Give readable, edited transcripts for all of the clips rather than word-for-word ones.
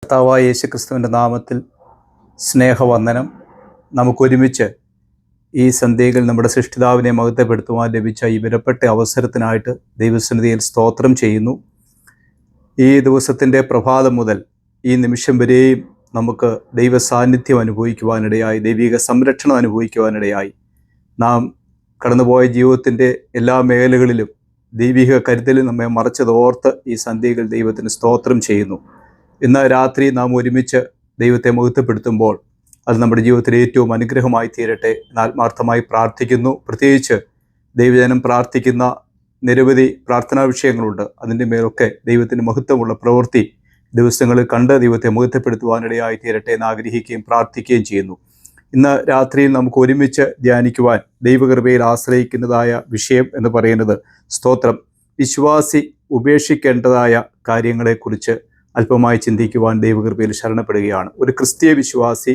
കർത്താവായ യേശുക്രിസ്തുവിൻ്റെ നാമത്തിൽ സ്നേഹവന്ദനം. നമുക്കൊരുമിച്ച് ഈ സന്ധ്യയിൽ നമ്മുടെ സൃഷ്ടിതാവിനെ മഹത്വപ്പെടുത്തുവാൻ ലഭിച്ച ഈ വിലപ്പെട്ട അവസരത്തിനായിട്ട് ദൈവസന്നിധിയിൽ സ്തോത്രം ചെയ്യുന്നു. ഈ ദിവസത്തിൻ്റെ പ്രഭാതം മുതൽ ഈ നിമിഷം വരെയും നമുക്ക് ദൈവ സാന്നിധ്യം അനുഭവിക്കുവാനിടയായി, ദൈവിക സംരക്ഷണം അനുഭവിക്കുവാനിടയായി. നാം കടന്നുപോയ ജീവിതത്തിൻ്റെ എല്ലാ മേഖലകളിലും ദൈവിക കരുതലിൽ നമ്മെ മറച്ചതോർത്ത് ഈ സന്ധ്യയിൽ ദൈവത്തിന് സ്തോത്രം ചെയ്യുന്നു. ഇന്ന് രാത്രി നാം ഒരുമിച്ച് ദൈവത്തെ മഹത്വപ്പെടുത്തുമ്പോൾ അത് നമ്മുടെ ജീവിതത്തിൽ ഏറ്റവും അനുഗ്രഹമായി തീരട്ടെ എന്ന് ആത്മാർത്ഥമായി പ്രാർത്ഥിക്കുന്നു. പ്രത്യേകിച്ച് ദൈവജനം പ്രാർത്ഥിക്കുന്ന നിരവധി പ്രാർത്ഥനാ വിഷയങ്ങളുണ്ട്. അതിൻ്റെ മേലൊക്കെ ദൈവത്തിന് മഹത്വമുള്ള പ്രവൃത്തി ദിവസങ്ങളിൽ കണ്ട് ദൈവത്തെ മഹത്വപ്പെടുത്തുവാനിടയായി തീരട്ടെ എന്ന് ആഗ്രഹിക്കുകയും പ്രാർത്ഥിക്കുകയും ചെയ്യുന്നു. ഇന്ന് രാത്രിയിൽ നമുക്ക് ഒരുമിച്ച് ധ്യാനിക്കുവാൻ ദൈവകൃപയിൽ ആശ്രയിക്കുന്നതായ വിഷയം എന്ന് പറയുന്നത് സ്തോത്രം, വിശ്വാസി ഉപേക്ഷിക്കേണ്ടതായ കാര്യങ്ങളെക്കുറിച്ച് അല്പമായി ചിന്തിക്കുവാൻ ദൈവകൃപയിൽ ശരണപ്പെടുകയാണ്. ഒരു ക്രിസ്തീയ വിശ്വാസി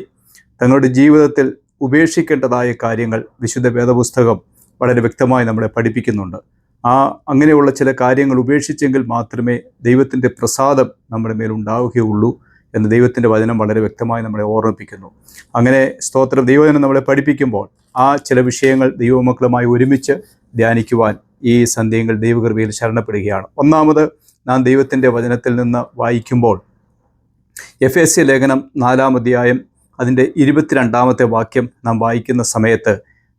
തങ്ങളുടെ ജീവിതത്തിൽ ഉപേക്ഷിക്കേണ്ടതായ കാര്യങ്ങൾ വിശുദ്ധ വേദപുസ്തകം വളരെ വ്യക്തമായി നമ്മളെ പഠിപ്പിക്കുന്നുണ്ട്. അങ്ങനെയുള്ള ചില കാര്യങ്ങൾ ഉപേക്ഷിച്ചെങ്കിൽ മാത്രമേ ദൈവത്തിൻ്റെ പ്രസാദം നമ്മുടെ മേലുണ്ടാവുകയുള്ളൂ എന്ന് ദൈവത്തിൻ്റെ വചനം വളരെ വ്യക്തമായി നമ്മളെ ഓർമ്മിപ്പിക്കുന്നു. അങ്ങനെ സ്തോത്രം, ദൈവജനം നമ്മളെ പഠിപ്പിക്കുമ്പോൾ ആ ചില വിഷയങ്ങൾ ദൈവമക്കളുമായി ഒരുമിച്ച് ധ്യാനിക്കുവാൻ ഈ സന്ധ്യകൾ ദൈവകൃപയിൽ ശരണപ്പെടുകയാണ്. ഒന്നാമത്, നാം ദൈവത്തിൻ്റെ വചനത്തിൽ നിന്ന് വായിക്കുമ്പോൾ എഫേസ്യ ലേഖനം 4-ാം അധ്യായം അതിൻ്റെ 22-ാമത്തെ വാക്യം നാം വായിക്കുന്ന സമയത്ത്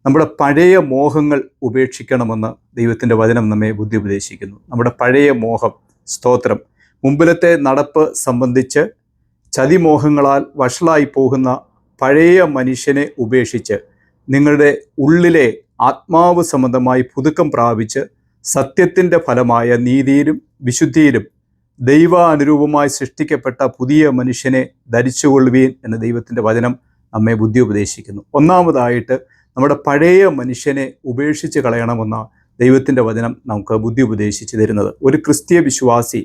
നമ്മുടെ പഴയ മോഹങ്ങൾ ഉപേക്ഷിക്കണമെന്ന് ദൈവത്തിൻ്റെ വചനം നമ്മെ ബുദ്ധി ഉപദേശിക്കുന്നു. നമ്മുടെ പഴയ മോഹം, സ്തോത്രം, മുമ്പിലത്തെ നടപ്പ് സംബന്ധിച്ച് ചതിമോഹങ്ങളാൽ വഷളായി പോകുന്ന പഴയ മനുഷ്യനെ ഉപേക്ഷിച്ച് നിങ്ങളുടെ ഉള്ളിലെ ആത്മാവ് സംബന്ധമായി പുതുക്കം പ്രാപിച്ച് സത്യത്തിൻ്റെ ഫലമായ നീതിയിലും വിശുദ്ധിയിലും ദൈവാനുരൂപമായി സൃഷ്ടിക്കപ്പെട്ട പുതിയ മനുഷ്യനെ ധരിച്ചുകൊള്ളുവീൻ എന്ന് ദൈവത്തിൻ്റെ വചനം നമ്മെ ബുദ്ധി ഉപദേശിക്കുന്നു. ഒന്നാമതായിട്ട് നമ്മുടെ പഴയ മനുഷ്യനെ ഉപേക്ഷിച്ച് കളയണമെന്ന ദൈവത്തിൻ്റെ വചനം നമുക്ക് ബുദ്ധി ഉപദേശിച്ച് തരുന്നത്. ഒരു ക്രിസ്തീയ വിശ്വാസി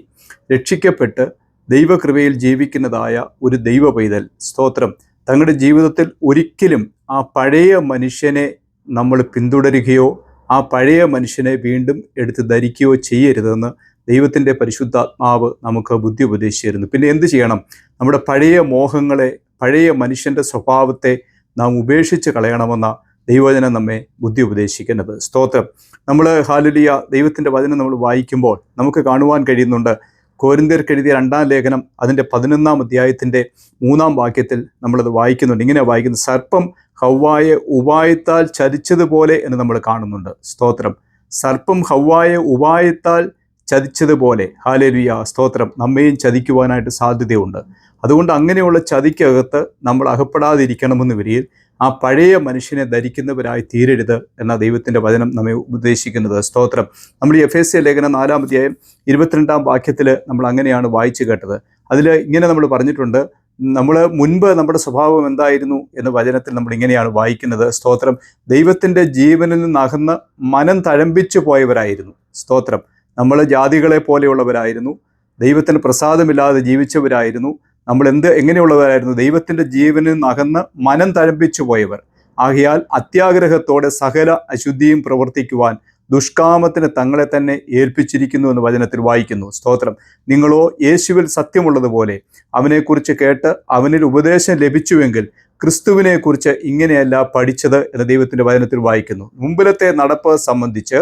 രക്ഷിക്കപ്പെട്ട് ദൈവകൃപയിൽ ജീവിക്കുന്നതായ ഒരു ദൈവ പൈതൽ, സ്തോത്രം, തങ്ങളുടെ ജീവിതത്തിൽ ഒരിക്കലും ആ പഴയ മനുഷ്യനെ നമ്മൾ പിന്തുടരുകയോ ആ പഴയ മനുഷ്യനെ വീണ്ടും എടുത്ത് ധരിക്കുകയോ ചെയ്യരുതെന്ന് ദൈവത്തിൻ്റെ പരിശുദ്ധാത്മാവ് നമുക്ക് ബുദ്ധി ഉപദേശിച്ചിരുന്നു. പിന്നെ എന്ത് ചെയ്യണം? നമ്മുടെ പഴയ മോഹങ്ങളെ, പഴയ മനുഷ്യൻ്റെ സ്വഭാവത്തെ നാം ഉപേക്ഷിച്ച് കളയണമെന്ന ദൈവവചനം നമ്മെ ബുദ്ധി ഉപദേശിക്കുന്നത്. സ്തോത്രം, നമ്മൾ ഹല്ലേലൂയ ദൈവത്തിൻ്റെ വചനം നമ്മൾ വായിക്കുമ്പോൾ നമുക്ക് കാണുവാൻ കഴിയുന്നുണ്ട്. കൊരിന്ത്യർക്ക് എഴുതിയ 2-ാം ലേഖനം അതിൻ്റെ 11-ാം അധ്യായത്തിൻ്റെ 3-ാം വാക്യത്തിൽ നമ്മളത് വായിക്കുന്നുണ്ട്. ഇങ്ങനെ വായിക്കുന്നു: സർപ്പം ഹവ്വായെ ഉപായത്താൽ ചതിച്ചതുപോലെ എന്ന് നമ്മൾ കാണുന്നുണ്ട്. സ്തോത്രം, സർപ്പം ഹവ്വായെ ഉപായത്താൽ ചതിച്ചതുപോലെ, ഹല്ലേലൂയ, സ്തോത്രം, നമ്മയും ചതിക്കുവാനായിട്ട് സാധ്യതയുണ്ട്. അതുകൊണ്ട് അങ്ങനെയുള്ള ചതിക്കകത്ത് നമ്മൾ അകപ്പെടാതിരിക്കണമെന്ന് വരിയിൽ ആ പഴയ മനുഷ്യനെ ധരിക്കുന്നവരായി തീരരുത് എന്ന ദൈവത്തിൻ്റെ വചനം നമ്മെ ഉപദേശിക്കുന്നത്. സ്തോത്രം, നമ്മൾ ഈ എഫേസ്യ ലേഖനം 4-ാം അധ്യായം 22-ാം വാക്യത്തിൽ നമ്മൾ അങ്ങനെയാണ് വായിച്ചു കേട്ടത്. അതിൽ ഇങ്ങനെ നമ്മൾ പറഞ്ഞിട്ടുണ്ട്, നമ്മൾ മുൻപ് നമ്മുടെ സ്വഭാവം എന്തായിരുന്നു എന്ന് വചനത്തിൽ നമ്മൾ ഇങ്ങനെയാണ് വായിക്കുന്നത്. സ്തോത്രം, ദൈവത്തിൻ്റെ ജീവനിൽ നിന്നകന്ന് മനം തഴമ്പിച്ചു പോയവരായിരുന്നു. സ്തോത്രം, നമ്മൾ ജാതികളെ പോലെയുള്ളവരായിരുന്നു, ദൈവത്തിന് പ്രസാദമില്ലാതെ ജീവിച്ചവരായിരുന്നു. നമ്മൾ എങ്ങനെയുള്ളവരായിരുന്നു? ദൈവത്തിൻ്റെ ജീവനിൽ നിന്നകന്ന് മനം തഴമ്പിച്ചു പോയവർ. ആകയാൽ അത്യാഗ്രഹത്തോടെ സകല അശുദ്ധിയും പ്രവർത്തിക്കുവാൻ ദുഷ്കാമത്തിന് തങ്ങളെ തന്നെ ഏൽപ്പിച്ചിരിക്കുന്നു എന്ന് വചനത്തിൽ വായിക്കുന്നു. സ്തോത്രം, നിങ്ങളോ യേശുവിൽ സത്യമുള്ളതുപോലെ അവനെക്കുറിച്ച് കേട്ട് അവനിൽ ഉപദേശം ലഭിച്ചുവെങ്കിൽ ക്രിസ്തുവിനെക്കുറിച്ച് ഇങ്ങനെയല്ല പഠിച്ചത് എന്ന് ദൈവത്തിൻ്റെ വചനത്തിൽ വായിക്കുന്നു. മുമ്പിലത്തെ നടപ്പ് സംബന്ധിച്ച്,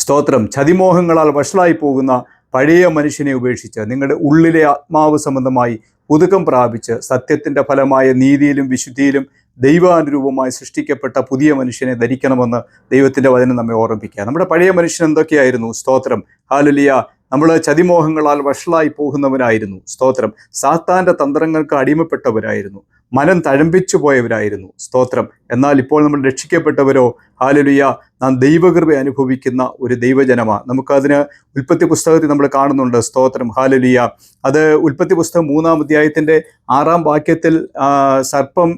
സ്തോത്രം, ചതിമോഹങ്ങളാൽ വഷളായി പോകുന്ന പഴയ മനുഷ്യനെ ഉപേക്ഷിച്ച് നിങ്ങളുടെ ഉള്ളിലെ ആത്മാവ് സംബന്ധമായി പുതുക്കം പ്രാപിച്ച് സത്യത്തിൻ്റെ ഫലമായ നീതിയിലും വിശുദ്ധിയിലും ദൈവാനുരൂപമായി സൃഷ്ടിക്കപ്പെട്ട പുതിയ മനുഷ്യനെ ധരിക്കണമെന്ന് ദൈവത്തിൻ്റെ വചനം നമ്മെ ഓർമ്മിപ്പിക്കുക. നമ്മുടെ പഴയ മനുഷ്യൻ എന്തൊക്കെയായിരുന്നു? സ്തോത്രം, ഹല്ലേലൂയ, നമ്മൾ ചതിമോഹങ്ങളാൽ വഷളായി പോകുന്നവരായിരുന്നു. സ്തോത്രം, സാത്താൻ്റെ തന്ത്രങ്ങൾക്ക് അടിമപ്പെട്ടവരായിരുന്നു, മനം തഴമ്പിച്ചു പോയവരായിരുന്നു. സ്തോത്രം, എന്നാൽ ഇപ്പോൾ നമ്മൾ രക്ഷിക്കപ്പെട്ടവരോ, ഹല്ലേലൂയ, നാം ദൈവകൃപ അനുഭവിക്കുന്ന ഒരു ദൈവജനമാണ്. നമുക്കതിന് ഉൽപ്പത്തി പുസ്തകത്തിൽ നമ്മൾ കാണുന്നുണ്ട്. സ്തോത്രം, ഹല്ലേലൂയ, അത് ഉൽപ്പത്തി പുസ്തകം 3-ാം അധ്യായത്തിൻ്റെ 6-ാം വാക്യത്തിൽ സർപ്പം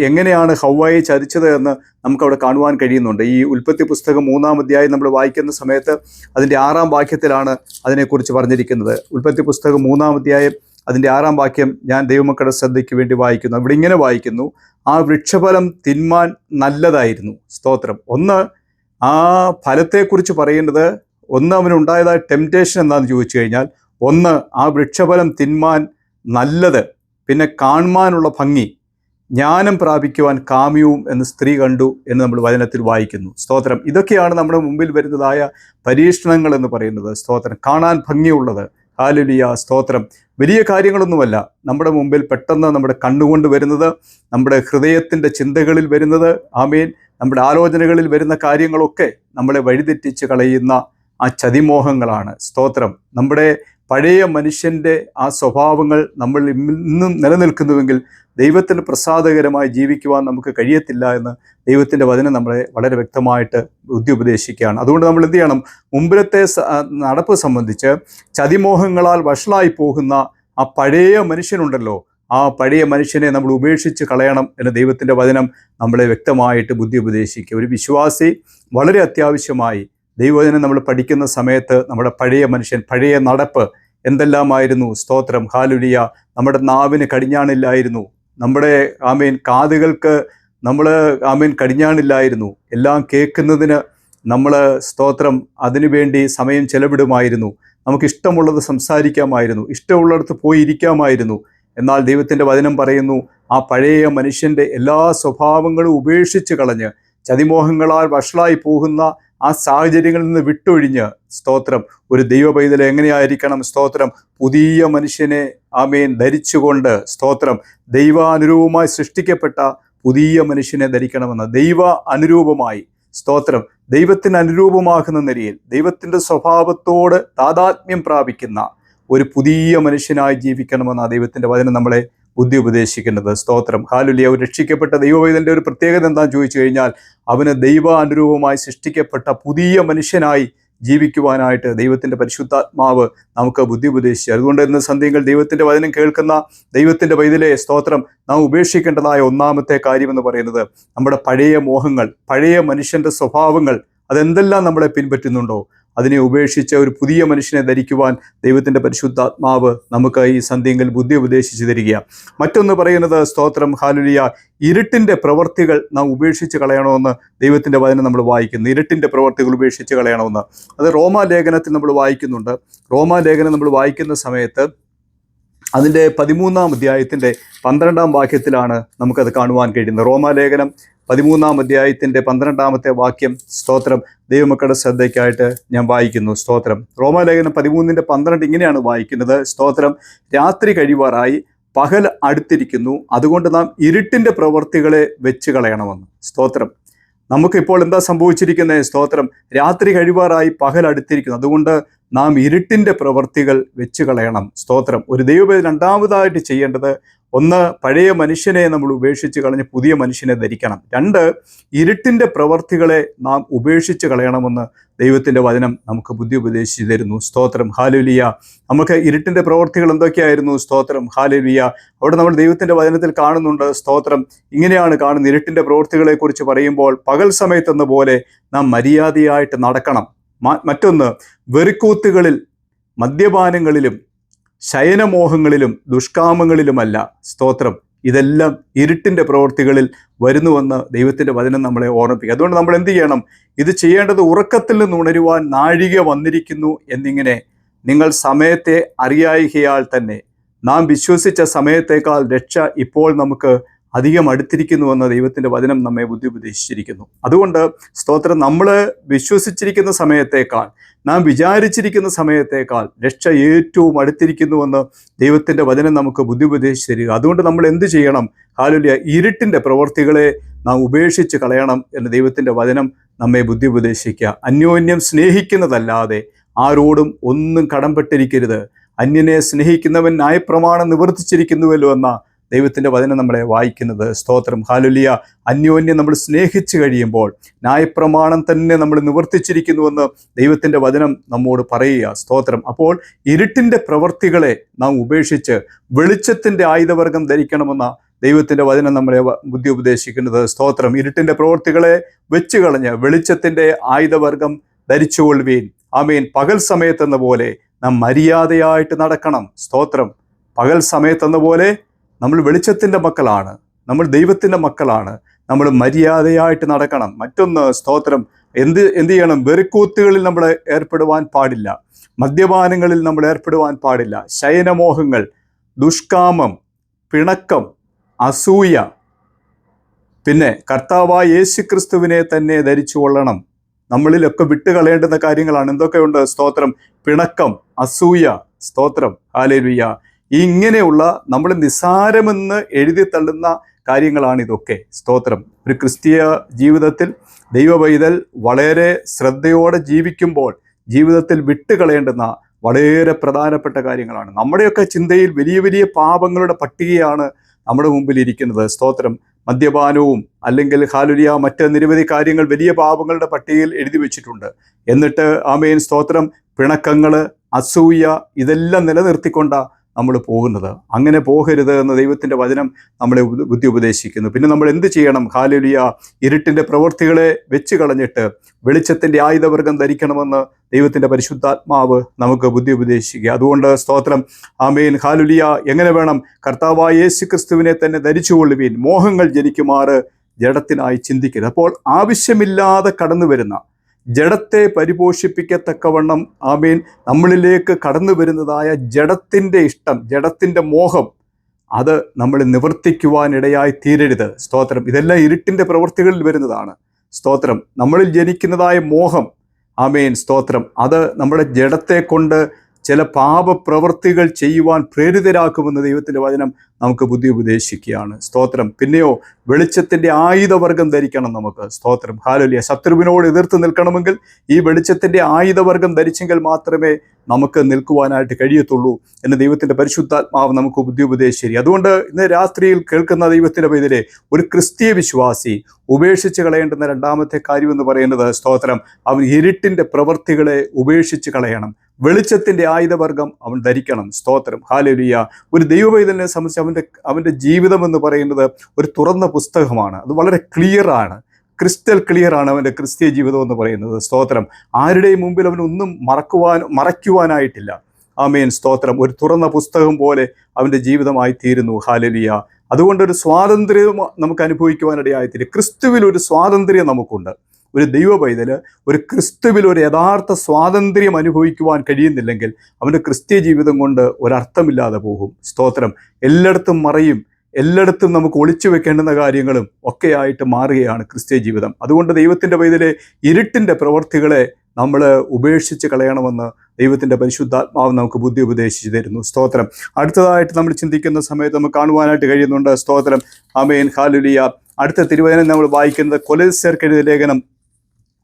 എങ്ങനെയാണ് ഹവ്വായെ ചതിച്ചത് എന്ന് നമുക്കവിടെ കാണുവാൻ കഴിയുന്നുണ്ട്. ഈ ഉൽപ്പത്തി പുസ്തകം 3-ാം അധ്യായം നമ്മൾ വായിക്കുന്ന സമയത്ത് അതിൻ്റെ 6-ാം വാക്യത്തിലാണ് അതിനെക്കുറിച്ച് പറഞ്ഞിരിക്കുന്നത്. ഉൽപ്പത്തി പുസ്തകം 3-ാം അധ്യായം അതിൻ്റെ 6-ാം വാക്യം ഞാൻ ദൈവമക്കളുടെ ശ്രദ്ധയ്ക്ക് വേണ്ടി വായിക്കുന്നു. അവിടെ ഇങ്ങനെ വായിക്കുന്നു: ആ വൃക്ഷഫലം തിന്മാൻ നല്ലതായിരുന്നു. സ്തോത്രം, ഒന്ന് ആ ഫലത്തെക്കുറിച്ച് പറയുന്നത്, ഒന്ന് അവനുണ്ടായതായ ടെംപ്റ്റേഷൻ എന്താണെന്ന് ചോദിച്ചു കഴിഞ്ഞാൽ, ഒന്ന്, ആ വൃക്ഷഫലം തിന്മാൻ നല്ലത്, പിന്നെ കാണുവാനുള്ള ഭംഗി, ജ്ഞാനം പ്രാപിക്കുവാൻ കാമ്യവും എന്ന് സ്ത്രീ കണ്ടു എന്ന് നമ്മൾ വചനത്തിൽ വായിക്കുന്നു. സ്തോത്രം. ഇതൊക്കെയാണ് നമ്മുടെ മുമ്പിൽ വരുന്നതായ പരീക്ഷണങ്ങൾ എന്ന് പറയുന്നത്. സ്തോത്രം. കാണാൻ ഭംഗിയുള്ളത്. ഹല്ലേലൂയ. സ്തോത്രം. വലിയ കാര്യങ്ങളൊന്നുമല്ല നമ്മുടെ മുമ്പിൽ പെട്ടെന്ന് നമ്മുടെ കണ്ണുകൊണ്ട് വരുന്നത്, നമ്മുടെ ഹൃദയത്തിൻ്റെ ചിന്തകളിൽ വരുന്നത്, ആമേൻ, നമ്മുടെ ആലോചനകളിൽ വരുന്ന കാര്യങ്ങളൊക്കെ നമ്മളെ വഴിതെറ്റിച്ച് കളയുന്ന ആ ചതിമോഹങ്ങളാണ്. സ്തോത്രം. നമ്മുടെ പഴയ മനുഷ്യൻ്റെ ആ സ്വഭാവങ്ങൾ നമ്മൾ ഇന്നും നിലനിൽക്കുന്നുവെങ്കിൽ ദൈവത്തിന് പ്രസാദകരമായി ജീവിക്കുവാൻ നമുക്ക് കഴിയത്തില്ല എന്ന് ദൈവത്തിൻ്റെ വചനം നമ്മളെ വളരെ വ്യക്തമായിട്ട് ബുദ്ധി ഉപദേശിക്കുകയാണ്. അതുകൊണ്ട് നമ്മൾ എന്ത് ചെയ്യണം? മുമ്പിലത്തെ നടപ്പ് സംബന്ധിച്ച് ചതിമോഹങ്ങളാൽ വഷളായി പോകുന്ന ആ പഴയ മനുഷ്യനുണ്ടല്ലോ, ആ പഴയ മനുഷ്യനെ നമ്മൾ ഉപേക്ഷിച്ച് കളയണം എന്ന് ദൈവത്തിൻ്റെ വചനം നമ്മളെ വ്യക്തമായിട്ട് ബുദ്ധി ഉപദേശിക്കുക. ഒരു വിശ്വാസി വളരെ അത്യാവശ്യമായി ദൈവവചനം നമ്മൾ പഠിക്കുന്ന സമയത്ത് നമ്മുടെ പഴയ മനുഷ്യൻ, പഴയ നടപ്പ് എന്തെല്ലാമായിരുന്നു. സ്തോത്രം. ഹല്ലേലൂയ. നമ്മുടെ നാവിന് കടിഞ്ഞാണില്ലായിരുന്നു, നമ്മുടെ ആമേൻ കാതുകൾക്ക് നമ്മൾ ആമേൻ കടിഞ്ഞാണില്ലായിരുന്നു, എല്ലാം കേൾക്കുന്നതിന് നമ്മൾ സ്തോത്രം അതിനുവേണ്ടി സമയം ചെലവിടുമായിരുന്നു, നമുക്കിഷ്ടമുള്ളത് സംസാരിക്കാമായിരുന്നു, ഇഷ്ടമുള്ളിടത്ത് പോയി ഇരിക്കാമായിരുന്നു. എന്നാൽ ദൈവത്തിൻ്റെ വചനം പറയുന്നു, ആ പഴയ മനുഷ്യൻ്റെ എല്ലാ സ്വഭാവങ്ങളും ഉപേക്ഷിച്ച് കളഞ്ഞ് ചതിമോഹങ്ങളാൽ വഷളായി പോകുന്ന ആ സാഹചര്യങ്ങളിൽ നിന്ന് വിട്ടൊഴിഞ്ഞ്, സ്തോത്രം, ഒരു ദൈവ പൈതൽ എങ്ങനെയായിരിക്കണം? സ്തോത്രം. പുതിയ മനുഷ്യനെ ആമേൻ ധരിച്ചുകൊണ്ട്, സ്തോത്രം, ദൈവ അനുരൂപമായി സൃഷ്ടിക്കപ്പെട്ട പുതിയ മനുഷ്യനെ ധരിക്കണമെന്ന്. ദൈവ അനുരൂപമായി, സ്തോത്രം, ദൈവത്തിന് അനുരൂപമാകുന്ന നിലയിൽ ദൈവത്തിൻ്റെ സ്വഭാവത്തോട് താതാത്മ്യം പ്രാപിക്കുന്ന ഒരു പുതിയ മനുഷ്യനായി ജീവിക്കണമെന്ന ദൈവത്തിൻ്റെ വചനം നമ്മളെ ബുദ്ധി ഉപദേശിക്കുന്നത്. സ്തോത്രം. ഹല്ലേലൂയ. ഒരു രക്ഷിക്കപ്പെട്ട ദൈവവൈതലിൻ്റെ ഒരു പ്രത്യേകത എന്താണെന്ന് ചോദിച്ചു കഴിഞ്ഞാൽ, അവന് ദൈവ അനുരൂപമായി സൃഷ്ടിക്കപ്പെട്ട പുതിയ മനുഷ്യനായി ജീവിക്കുവാനായിട്ട് ദൈവത്തിൻ്റെ പരിശുദ്ധാത്മാവ് നമുക്ക് ബുദ്ധി ഉപദേശിച്ചു. അതുകൊണ്ട് ഇന്ന് സന്ധ്യകൾ ദൈവത്തിൻ്റെ വചനം കേൾക്കുന്ന ദൈവത്തിൻ്റെ പൈതലെ, സ്തോത്രം, നാം ഉപേക്ഷിക്കേണ്ടതായ ഒന്നാമത്തെ കാര്യമെന്ന് പറയുന്നത് നമ്മുടെ പഴയ മോഹങ്ങൾ, പഴയ മനുഷ്യൻ്റെ സ്വഭാവങ്ങൾ, അതെന്തെല്ലാം നമ്മളെ പിൻപറ്റുന്നുണ്ടോ അതിനെ ഉപേക്ഷിച്ച് ഒരു പുതിയ മനുഷ്യനെ ധരിക്കുവാൻ ദൈവത്തിൻ്റെ പരിശുദ്ധാത്മാവ് നമുക്ക് ഈ സന്ധ്യയിൽ ബുദ്ധി ഉപദേശിച്ചു തരിക. മറ്റൊന്ന് പറയുന്നത്, സ്തോത്രം, ഹല്ലേലൂയ, ഇരുട്ടിൻ്റെ പ്രവർത്തികൾ നാം ഉപേക്ഷിച്ച് കളയണമെന്ന് ദൈവത്തിൻ്റെ വചനം നമ്മൾ വായിക്കുന്നു. ഇരുട്ടിൻ്റെ പ്രവർത്തികൾ ഉപേക്ഷിച്ച് കളയണമെന്ന് അത് റോമാലേഖനത്തിൽ നമ്മൾ വായിക്കുന്നുണ്ട്. റോമാലേഖനം നമ്മൾ വായിക്കുന്ന സമയത്ത് അതിൻ്റെ 13-ാം അധ്യായത്തിൻ്റെ 12-ാം വാക്യത്തിലാണ് നമുക്കത് കാണുവാൻ കഴിയുന്നത്. റോമാലേഖനം 13-ാം അധ്യായത്തിൻ്റെ 12-ാമത്തെ വാക്യം, സ്തോത്രം, ദൈവമക്കളുടെ ശ്രദ്ധയ്ക്കായിട്ട് ഞാൻ വായിക്കുന്നു. സ്തോത്രം. റോമാലേഖനം 13-12 ഇങ്ങനെയാണ് വായിക്കുന്നത്. സ്തോത്രം. രാത്രി കഴിവാറായി, പകൽ അടുത്തിരിക്കുന്നു, അതുകൊണ്ട് നാം ഇരുട്ടിൻ്റെ പ്രവർത്തികളെ വെച്ച് കളയണമെന്ന്. സ്തോത്രം. നമുക്കിപ്പോൾ എന്താ സംഭവിച്ചിരിക്കുന്നത്? സ്തോത്രം. രാത്രി കഴിവാറായി, പകൽ അടുത്തിരിക്കുന്നു, അതുകൊണ്ട് നാം ഇരുട്ടിൻ്റെ പ്രവർത്തികൾ വെച്ച് കളയണം. സ്തോത്രം. ഒരു ദൈവവേദന രണ്ടാമതായിട്ട് ചെയ്യേണ്ടത്, ഒന്ന്, പഴയ മനുഷ്യനെ നമ്മൾ ഉപേക്ഷിച്ച് കളഞ്ഞ് പുതിയ മനുഷ്യനെ ധരിക്കണം. രണ്ട്, ഇരുട്ടിൻ്റെ പ്രവർത്തികളെ നാം ഉപേക്ഷിച്ച് കളയണമെന്ന് ദൈവത്തിൻ്റെ വചനം നമുക്ക് ബുദ്ധി ഉപദേശിച്ചു തരുന്നു. സ്തോത്രം. ഹല്ലേലൂയ. നമുക്ക് ഇരുട്ടിൻ്റെ പ്രവർത്തികൾ എന്തൊക്കെയായിരുന്നു? സ്തോത്രം. ഹല്ലേലൂയ. അവിടെ നമ്മൾ ദൈവത്തിൻ്റെ വചനത്തിൽ കാണുന്നുണ്ട്. സ്തോത്രം. ഇങ്ങനെയാണ് കാണുന്നത്. ഇരുട്ടിൻ്റെ പ്രവർത്തികളെക്കുറിച്ച് പറയുമ്പോൾ, പകൽ സമയത്തെന്ന പോലെ നാം മര്യാദയായിട്ട് നടക്കണം. മറ്റൊന്ന്, വെറിക്കൂത്തുകളിൽ, മദ്യപാനങ്ങളിലും, ശയനമോഹങ്ങളിലും, ദുഷ്കാമങ്ങളിലുമല്ല. സ്തോത്രം. ഇതെല്ലാം ഇരുട്ടിൻ്റെ പ്രവൃത്തികളിൽ വരുന്നുവെന്ന് ദൈവത്തിൻ്റെ വചനം നമ്മളെ ഓർമ്മിപ്പിക്കുക. അതുകൊണ്ട് നമ്മൾ എന്ത് ചെയ്യണം? ഇത് ചെയ്യേണ്ടത് ഉറക്കത്തിൽ നിന്ന് ഉണരുവാൻ നാഴിക വന്നിരിക്കുന്നു എന്നിങ്ങനെ നിങ്ങൾ സമയത്തെ അറിയായികയാൽ തന്നെ നാം വിശ്വസിച്ച സമയത്തേക്കാൾ രക്ഷ ഇപ്പോൾ നമുക്ക് അധികം അടുത്തിരിക്കുന്നുവെന്ന് ദൈവത്തിൻ്റെ വചനം നമ്മെ ബുദ്ധി ഉപദേശിച്ചിരിക്കുന്നു. അതുകൊണ്ട് സ്തോത്രം, നമ്മൾ വിശ്വസിച്ചിരിക്കുന്ന സമയത്തേക്കാൾ, നാം വിചാരിച്ചിരിക്കുന്ന സമയത്തേക്കാൾ രക്ഷ ഏറ്റവും അടുത്തിരിക്കുന്നുവെന്ന് ദൈവത്തിൻ്റെ വചനം നമുക്ക് ബുദ്ധി ഉപദേശിച്ച് തരിക. അതുകൊണ്ട് നമ്മൾ എന്ത് ചെയ്യണം? ഹല്ലേലൂയ. ഇരുട്ടിൻ്റെ പ്രവർത്തികളെ നാം ഉപേക്ഷിച്ച് കളയണം എന്ന് ദൈവത്തിൻ്റെ വചനം നമ്മെ ബുദ്ധി ഉപദേശിക്കുക. അന്യോന്യം സ്നേഹിക്കുന്നതല്ലാതെ ആരോടും ഒന്നും കടംപെട്ടിരിക്കരുത്. അന്യനെ സ്നേഹിക്കുന്നവൻ ന്യായപ്രമാണം നിവർത്തിച്ചിരിക്കുന്നുവല്ലോ എന്ന ദൈവത്തിൻ്റെ വചനം നമ്മളെ വായിക്കുന്നത്. സ്തോത്രം. ഹല്ലേലൂയ. അന്യോന്യം നമ്മൾ സ്നേഹിച്ചു കഴിയുമ്പോൾ ന്യായപ്രമാണം തന്നെ നമ്മൾ നിവർത്തിച്ചിരിക്കുന്നുവെന്ന് ദൈവത്തിൻ്റെ വചനം നമ്മോട് പറയുക. സ്തോത്രം. അപ്പോൾ ഇരുട്ടിൻ്റെ പ്രവർത്തികളെ നാം ഉപേക്ഷിച്ച് വെളിച്ചത്തിൻ്റെ ആയുധവർഗം ധരിക്കണമെന്ന ദൈവത്തിൻ്റെ വചനം നമ്മളെ ബുദ്ധി ഉപദേശിക്കുന്നത്. സ്തോത്രം. ഇരുട്ടിൻ്റെ പ്രവർത്തികളെ വെച്ച് കളഞ്ഞ് വെളിച്ചത്തിൻ്റെ ആയുധവർഗം ധരിച്ചുകൊള്ളുവീൻ. ആമേൻ. പകൽ സമയത്തെന്ന പോലെ നാം മര്യാദയായിട്ട് നടക്കണം. സ്തോത്രം. പകൽ സമയത്തെന്ന പോലെ നമ്മൾ വെളിച്ചത്തിൻ്റെ മക്കളാണ്, നമ്മൾ ദൈവത്തിൻ്റെ മക്കളാണ്. നമ്മൾ മര്യാദയായിട്ട് നടക്കണം. മറ്റൊന്ന് സ്തോത്രം, എന്ത് ചെയ്യണം? വെറിക്കൂത്തുകളിൽ നമ്മൾ ഏർപ്പെടുവാൻ പാടില്ല, മദ്യപാനങ്ങളിൽ നമ്മൾ ഏർപ്പെടുവാൻ പാടില്ല, ശയനമോഹങ്ങൾ, ദുഷ്കാമം, പിണക്കം, അസൂയ, പിന്നെ കർത്താവായ യേശുക്രിസ്തുവിനെ തന്നെ ധരിച്ചു കൊള്ളണം. നമ്മളിലൊക്കെ വിട്ടുകളയേണ്ടുന്ന കാര്യങ്ങളാണ്. എന്തൊക്കെയുണ്ട്? സ്തോത്രം, പിണക്കം, അസൂയ, സ്തോത്രം, ഹല്ലേലൂയ. ഇങ്ങനെയുള്ള നമ്മൾ നിസ്സാരമെന്ന് എഴുതി തള്ളുന്ന കാര്യങ്ങളാണ് ഇതൊക്കെ. സ്തോത്രം. ഒരു ക്രിസ്തീയ ജീവിതത്തിൽ ദൈവപൈതൽ വളരെ ശ്രദ്ധയോടെ ജീവിക്കുമ്പോൾ ജീവിതത്തിൽ വിട്ടുകളയേണ്ടുന്ന വളരെ പ്രധാനപ്പെട്ട കാര്യങ്ങളാണ്. നമ്മുടെയൊക്കെ ചിന്തയിൽ വലിയ വലിയ പാപങ്ങളുടെ പട്ടികയാണ് നമ്മുടെ മുമ്പിൽ ഇരിക്കുന്നത്. സ്തോത്രം. മദ്യപാനവും അല്ലെങ്കിൽ ഹല്ലേലൂയ മറ്റ് നിരവധി കാര്യങ്ങൾ വലിയ പാപങ്ങളുടെ പട്ടികയിൽ എഴുതി വെച്ചിട്ടുണ്ട്. എന്നിട്ട് ആമേൻ സ്തോത്രം, പിണക്കങ്ങൾ, അസൂയ, ഇതെല്ലാം നിലനിർത്തിക്കൊണ്ട നമ്മൾ പോകുന്നത്. അങ്ങനെ പോകരുത് എന്ന് ദൈവത്തിൻ്റെ വചനം നമ്മളെ ബുദ്ധി ഉപദേശിക്കുന്നു. പിന്നെ നമ്മൾ എന്ത് ചെയ്യണം? ഹല്ലേലൂയ, ഇരുട്ടിൻ്റെ പ്രവൃത്തികളെ വെച്ച് കളഞ്ഞിട്ട് വെളിച്ചത്തിൻ്റെ ആയുധവർഗം ധരിക്കണമെന്ന് ദൈവത്തിൻ്റെ പരിശുദ്ധാത്മാവ് നമുക്ക് ബുദ്ധി ഉപദേശിക്കുക. അതുകൊണ്ട് സ്തോത്രം, ആമേൻ ഹല്ലേലൂയ. എങ്ങനെ വേണം? കർത്താവായ യേശുക്രിസ്തുവിനെ തന്നെ ധരിച്ചുകൊള്ളുവീൻ, മോഹങ്ങൾ ജനിക്കുമാറ് ജഡത്തിനായി ചിന്തിക്കരുത്. അപ്പോൾ ആവശ്യമില്ലാതെ കടന്നു വരുന്ന ജഡത്തെ പരിപോഷിപ്പിക്കത്തക്കവണ്ണം ആമേൻ നമ്മളിലേക്ക് കടന്നു വരുന്നതായ ജഡത്തിൻ്റെ ഇഷ്ടം, ജഡത്തിൻ്റെ മോഹം, അത് നമ്മൾ നിവർത്തിക്കുവാനിടയായി തീരരുത്. സ്തോത്രം. ഇതെല്ലാം ഇരുട്ടിൻ്റെ പ്രവൃത്തികളിൽ വരുന്നതാണ്. സ്തോത്രം. നമ്മളിൽ ജനിക്കുന്നതായ മോഹം, ആമേൻ സ്തോത്രം, അത് നമ്മുടെ ജഡത്തെ കൊണ്ട് ചില പാപപ്രവൃത്തികൾ ചെയ്യുവാൻ പ്രേരിതരാക്കുമെന്ന് ദൈവത്തിൻ്റെ വചനം നമുക്ക് ബുദ്ധി ഉപദേശിക്കുകയാണ്. സ്തോത്രം. പിന്നെയോ വെളിച്ചത്തിൻ്റെ ആയുധവർഗം ധരിക്കണം നമുക്ക്. സ്തോത്രം. ഹല്ലേലൂയ. ശത്രുവിനോട് എതിർത്ത് നിൽക്കണമെങ്കിൽ ഈ വെളിച്ചത്തിൻ്റെ ആയുധവർഗം ധരിച്ചെങ്കിൽ മാത്രമേ നമുക്ക് നിൽക്കുവാനായിട്ട് കഴിയത്തുള്ളൂ എന്ന് ദൈവത്തിൻ്റെ പരിശുദ്ധാത്മാവ് നമുക്ക് ബുദ്ധി ഉപദേശിക്കുക. അതുകൊണ്ട് ഇന്ന് രാത്രിയിൽ കേൾക്കുന്ന ദൈവത്തിൻ്റെ പേരിലെ ഒരു ക്രിസ്തീയ വിശ്വാസി ഉപേക്ഷിച്ച് കളയേണ്ടുന്ന രണ്ടാമത്തെ കാര്യമെന്ന് പറയുന്നത് സ്തോത്രം, അവൻ ഇരുട്ടിൻ്റെ പ്രവൃത്തികളെ ഉപേക്ഷിച്ച് കളയണം. വെളിച്ചത്തിൻ്റെ ആയുധവർഗം അവൻ ധരിക്കണം. സ്തോത്രം. ഹല്ലേലൂയ. ഒരു ദൈവപൈതലിനെ സംബന്ധിച്ച് അവൻ്റെ ജീവിതം എന്ന് പറയുന്നത് ഒരു തുറന്ന പുസ്തകമാണ്. അത് വളരെ ക്ലിയറാണ്, ക്രിസ്റ്റൽ ക്ലിയറാണ് അവൻ്റെ ക്രിസ്തീയ ജീവിതം എന്ന് പറയുന്നത്. സ്തോത്രം. ആരുടെയും മുമ്പിൽ അവനൊന്നും മറയ്ക്കുവാനായിട്ടില്ല. ആമേൻ സ്തോത്രം. ഒരു തുറന്ന പുസ്തകം പോലെ അവൻ്റെ ജീവിതമായി തീരുന്നു. ഹല്ലേലൂയ. അതുകൊണ്ടൊരു സ്വാതന്ത്ര്യം നമുക്ക് അനുഭവിക്കുവാനിടയായിത്തീരും. ക്രിസ്തുവിൽ ഒരു സ്വാതന്ത്ര്യം നമുക്കുണ്ട്. ഒരു ദൈവപൈതല് ഒരു ക്രിസ്തുവിൽ ഒരു യഥാർത്ഥ സ്വാതന്ത്ര്യം അനുഭവിക്കുവാൻ കഴിയുന്നില്ലെങ്കിൽ അവൻ്റെ ക്രിസ്തീയ ജീവിതം കൊണ്ട് ഒരർത്ഥമില്ലാതെ പോകും. സ്തോത്രം. എല്ലായിടത്തും മറയും, എല്ലായിടത്തും നമുക്ക് ഒളിച്ചു വെക്കേണ്ടുന്ന കാര്യങ്ങളും ഒക്കെയായിട്ട് മാറുകയാണ് ക്രിസ്തീയ ജീവിതം. അതുകൊണ്ട് ദൈവത്തിൻ്റെ പൈതലെ ഇരുട്ടിൻ്റെ പ്രവൃത്തികളെ നമ്മൾ ഉപേക്ഷിച്ച് കളയണമെന്ന് ദൈവത്തിൻ്റെ പരിശുദ്ധാത്മാവ് നമുക്ക് ബുദ്ധി ഉപദേശിച്ചു തരുന്നു. സ്തോത്രം. അടുത്തതായിട്ട് നമ്മൾ ചിന്തിക്കുന്ന സമയത്ത് നമുക്ക് കാണുവാനായിട്ട് കഴിയുന്നുണ്ട്. സ്തോത്രം. Amen hallelujah. അടുത്ത തിരുവചനം നമ്മൾ വായിക്കുന്നത് കൊലോസ്യർക്ക് എഴുതിയ ലേഖനം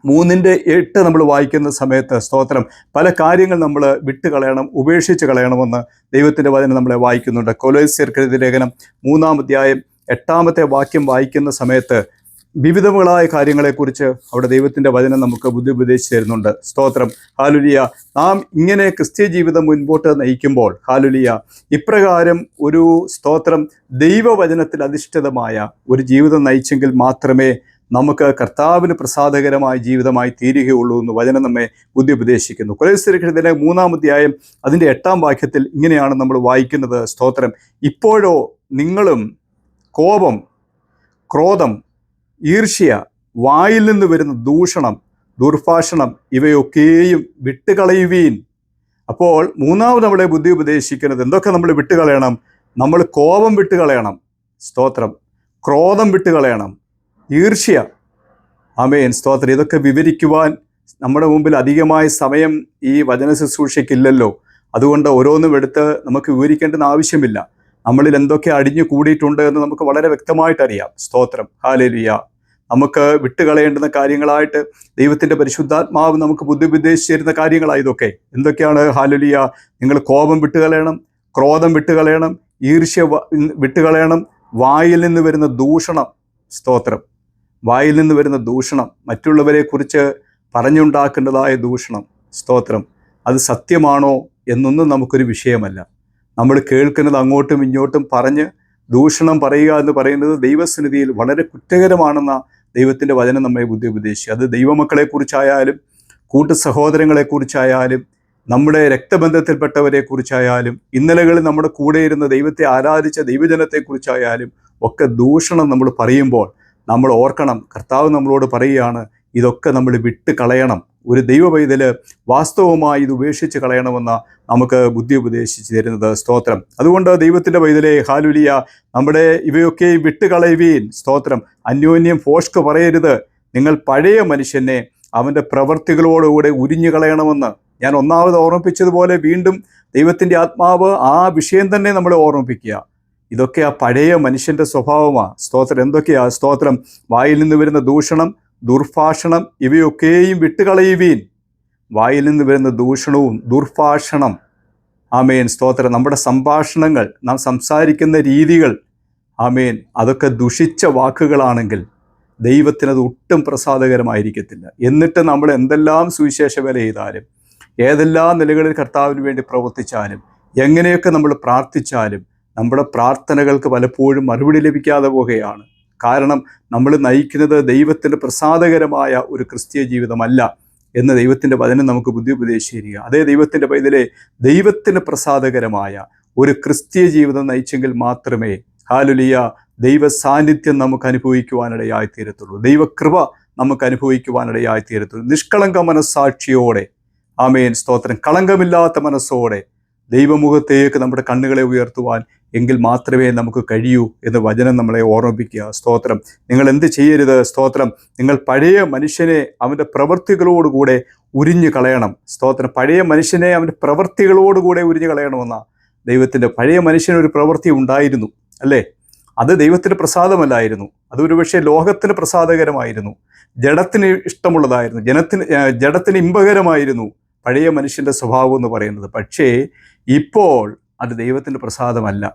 3:8 നമ്മൾ വായിക്കുന്ന സമയത്ത് സ്തോത്രം, പല കാര്യങ്ങൾ നമ്മൾ വിട്ടുകളയണം, ഉപേക്ഷിച്ച് കളയണമെന്ന് ദൈവത്തിൻ്റെ വചനം നമ്മളെ വായിക്കുന്നുണ്ട്. കൊലോസ്യർക്ക് എഴുതിയ ലേഖനം 3-ാം അധ്യായം 8-ാമത്തെ വാക്യം വായിക്കുന്ന സമയത്ത് വിവിധങ്ങളായ കാര്യങ്ങളെക്കുറിച്ച് അവിടെ ദൈവത്തിൻ്റെ വചനം നമുക്ക് ബുദ്ധി ഉപദേശിച്ചു തരുന്നുണ്ട്. സ്തോത്രം. ഹല്ലേലൂയ. നാം ഇങ്ങനെ ക്രിസ്തീയ ജീവിതം മുൻപോട്ട് നയിക്കുമ്പോൾ ഹല്ലേലൂയ ഇപ്രകാരം ഒരു സ്തോത്രം ദൈവവചനത്തിൽ അധിഷ്ഠിതമായ ഒരു ജീവിതം നയിച്ചെങ്കിൽ മാത്രമേ നമുക്ക് കർത്താവിന് പ്രസാദകരമായ ജീവിതമായി തീരുകയുള്ളൂ എന്ന് വചനം നമ്മെ ബുദ്ധി ഉപദേശിക്കുന്നു. കൊലോസ്യർക്ക് 3-ാം അധ്യായം അതിൻ്റെ 8-ാം വാക്യത്തിൽ ഇങ്ങനെയാണ് നമ്മൾ വായിക്കുന്നത്. സ്തോത്രം. ഇപ്പോഴോ നിങ്ങളും കോപം, ക്രോധം, ഈർഷ്യ, വായിൽ നിന്ന് വരുന്ന ദൂഷണം, ദുർഭാഷണം ഇവയൊക്കെയും വിട്ടുകളയുവീൻ. അപ്പോൾ മൂന്നാമത് നമ്മളെ ബുദ്ധി ഉപദേശിക്കുന്നത് എന്തൊക്കെ നമ്മൾ വിട്ടുകളയണം? നമ്മൾ കോപം വിട്ടുകളയണം. സ്തോത്രം. ക്രോധം വിട്ടുകളയണം. ഈർഷ്യ, ആമേൻ സ്തോത്രം. ഇതൊക്കെ വിവരിക്കുവാൻ നമ്മുടെ മുമ്പിൽ അധികമായ സമയം ഈ വചന ശുശ്രൂഷയ്ക്കില്ലല്ലോ. അതുകൊണ്ട് ഓരോന്നും എടുത്ത് നമുക്ക് വിവരിക്കേണ്ടുന്ന ആവശ്യമില്ല. നമ്മളിൽ എന്തൊക്കെ അടിഞ്ഞു കൂടിയിട്ടുണ്ട് എന്ന് നമുക്ക് വളരെ വ്യക്തമായിട്ടറിയാം. സ്തോത്രം. ഹല്ലേലൂയ. നമുക്ക് വിട്ടുകളയേണ്ടുന്ന കാര്യങ്ങളായിട്ട് ദൈവത്തിൻ്റെ പരിശുദ്ധാത്മാവ് നമുക്ക് ബുദ്ധി ഉപദേശിച്ചു തരുന്ന കാര്യങ്ങളാണ് ഇതൊക്കെ. എന്തൊക്കെയാണ്? ഹല്ലേലൂയ. നിങ്ങൾ കോപം വിട്ടുകളയണം, ക്രോധം വിട്ടുകളയണം, ഈർഷ്യ വിട്ടുകളയണം, വായിൽ നിന്ന് വരുന്ന ദൂഷണം. സ്തോത്രം. വായിൽ നിന്ന് വരുന്ന ദൂഷണം, മറ്റുള്ളവരെ കുറിച്ച് പറഞ്ഞുണ്ടാക്കേണ്ടതായ ദൂഷണം. സ്തോത്രം. അത് സത്യമാണോ എന്നൊന്നും നമുക്കൊരു വിഷയമല്ല. നമ്മൾ കേൾക്കുന്നത് അങ്ങോട്ടും ഇങ്ങോട്ടും പറഞ്ഞ് ദൂഷണം പറയുക എന്ന് പറയുന്നത് ദൈവസന്നിധിയിൽ വളരെ കുറ്റകരമാണെന്ന ദൈവത്തിൻ്റെ വചനം നമ്മെ ബുദ്ധി ഉപദേശിച്ചു. അത് ദൈവമക്കളെക്കുറിച്ചായാലും കൂട്ടു സഹോദരങ്ങളെക്കുറിച്ചായാലും നമ്മുടെ രക്തബന്ധത്തിൽപ്പെട്ടവരെ കുറിച്ചായാലും ഇന്നലകളിൽ നമ്മുടെ കൂടെ ഇരുന്ന് ദൈവത്തെ ആരാധിച്ച ദൈവജനത്തെക്കുറിച്ചായാലും ഒക്കെ ദൂഷണം നമ്മൾ പറയുമ്പോൾ നമ്മൾ ഓർക്കണം, കർത്താവ് നമ്മളോട് പറയുകയാണ്, ഇതൊക്കെ നമ്മൾ വിട്ട് കളയണം. ഒരു ദൈവ പൈതല് വാസ്തവമായി ഇത് ഉപേക്ഷിച്ച് കളയണമെന്ന് നമുക്ക് ബുദ്ധി ഉപദേശിച്ച് തരുന്നത്. സ്തോത്രം. അതുകൊണ്ട് ദൈവത്തിൻ്റെ പൈതലെ ഹാലുലിയ, നമ്മുടെ ഇവയൊക്കെ വിട്ടുകളയുവീൻ. സ്തോത്രം. അന്യോന്യം ഫോഷ്ക്ക് പറയരുത്. നിങ്ങൾ പഴയ മനുഷ്യനെ അവൻ്റെ പ്രവർത്തികളോടുകൂടെ ഉരിഞ്ഞു കളയണമെന്ന് ഞാൻ ഒന്നാമത് ഓർമ്മിപ്പിച്ചതുപോലെ വീണ്ടും ദൈവത്തിൻ്റെ ആത്മാവ് ആ വിഷയം തന്നെ നമ്മളെ ഓർമ്മിപ്പിക്കുക. ഇതൊക്കെ ആ പഴയ മനുഷ്യൻ്റെ സ്വഭാവമാണ്. സ്തോത്രം. എന്തൊക്കെയാ? സ്തോത്രം. വായിൽ നിന്ന് വരുന്ന ദൂഷണം, ദുർഭാഷണം ഇവയൊക്കെയും വിട്ടുകളയുവീൻ. വായിൽ നിന്ന് വരുന്ന ദൂഷണവും ദുർഭാഷണം, ആമേൻ, സ്തോത്രം, നമ്മുടെ സംഭാഷണങ്ങൾ, നാം സംസാരിക്കുന്ന രീതികൾ, ആമേൻ, അതൊക്കെ ദുഷിച്ച വാക്കുകളാണെങ്കിൽ ദൈവത്തിനത് ഒട്ടും പ്രസാദകരമായിരിക്കത്തില്ല. എന്നിട്ട് നമ്മൾ എന്തെല്ലാം സുവിശേഷ വേല ചെയ്താലും, ഏതെല്ലാം നിലകളിൽ കർത്താവിന് വേണ്ടി പ്രവർത്തിച്ചാലും, എങ്ങനെയൊക്കെ നമ്മൾ പ്രാർത്ഥിച്ചാലും നമ്മുടെ പ്രാർത്ഥനകൾക്ക് പലപ്പോഴും മറുപടി ലഭിക്കാതെ പോവുകയാണ്. കാരണം നമ്മൾ നയിക്കുന്നത് ദൈവത്തിന് പ്രസാദകരമായ ഒരു ക്രിസ്തീയ ജീവിതമല്ല എന്ന് ദൈവത്തിൻ്റെ വചനം നമുക്ക് ബുദ്ധി ഉപദേശിക്കുക. അതേ ദൈവത്തിൻ്റെ പൈതലെ, ദൈവത്തിന് പ്രസാദകരമായ ഒരു ക്രിസ്തീയ ജീവിതം നയിച്ചെങ്കിൽ മാത്രമേ ഹാലുലിയ ദൈവ സാന്നിധ്യം നമുക്ക് അനുഭവിക്കുവാനിടയായിത്തീരത്തുള്ളൂ. ദൈവകൃപ നമുക്ക് അനുഭവിക്കുവാനിടയായിത്തീരത്തുള്ളൂ. നിഷ്കളങ്ക മനസ്സാക്ഷിയോടെ, ആമേൻ, സ്തോത്രം, കളങ്കമില്ലാത്ത മനസ്സോടെ ദൈവമുഖത്തേക്ക് നമ്മുടെ കണ്ണുകളെ ഉയർത്തുവാൻ എങ്കിൽ മാത്രമേ നമുക്ക് കഴിയൂ എന്ന് വചനം നമ്മളെ ഓർമ്മിപ്പിക്കുക. സ്തോത്രം. നിങ്ങൾ എന്ത് ചെയ്യരുത്? സ്തോത്രം. നിങ്ങൾ പഴയ മനുഷ്യനെ അവൻ്റെ പ്രവൃത്തികളോടുകൂടെ ഉരിഞ്ഞു കളയണം. സ്തോത്രം. പഴയ മനുഷ്യനെ അവൻ്റെ പ്രവൃത്തികളോടുകൂടെ ഉരിഞ്ഞു കളയണമെന്നാണ് ദൈവത്തിൻ്റെ. പഴയ മനുഷ്യനൊരു പ്രവൃത്തി ഉണ്ടായിരുന്നു, അല്ലേ? അത് ദൈവത്തിന് പ്രസാദമല്ലായിരുന്നു. അതൊരു പക്ഷേ ലോകത്തിന് പ്രസാദകരമായിരുന്നു, ജഡത്തിന് ഇഷ്ടമുള്ളതായിരുന്നു, ജഡത്തിന് ഇമ്പകരമായിരുന്നു പഴയ മനുഷ്യൻ്റെ സ്വഭാവം എന്ന് പറയുന്നത്. പക്ഷേ ഇപ്പോൾ അത് ദൈവത്തിൻ്റെ പ്രസാദമല്ല.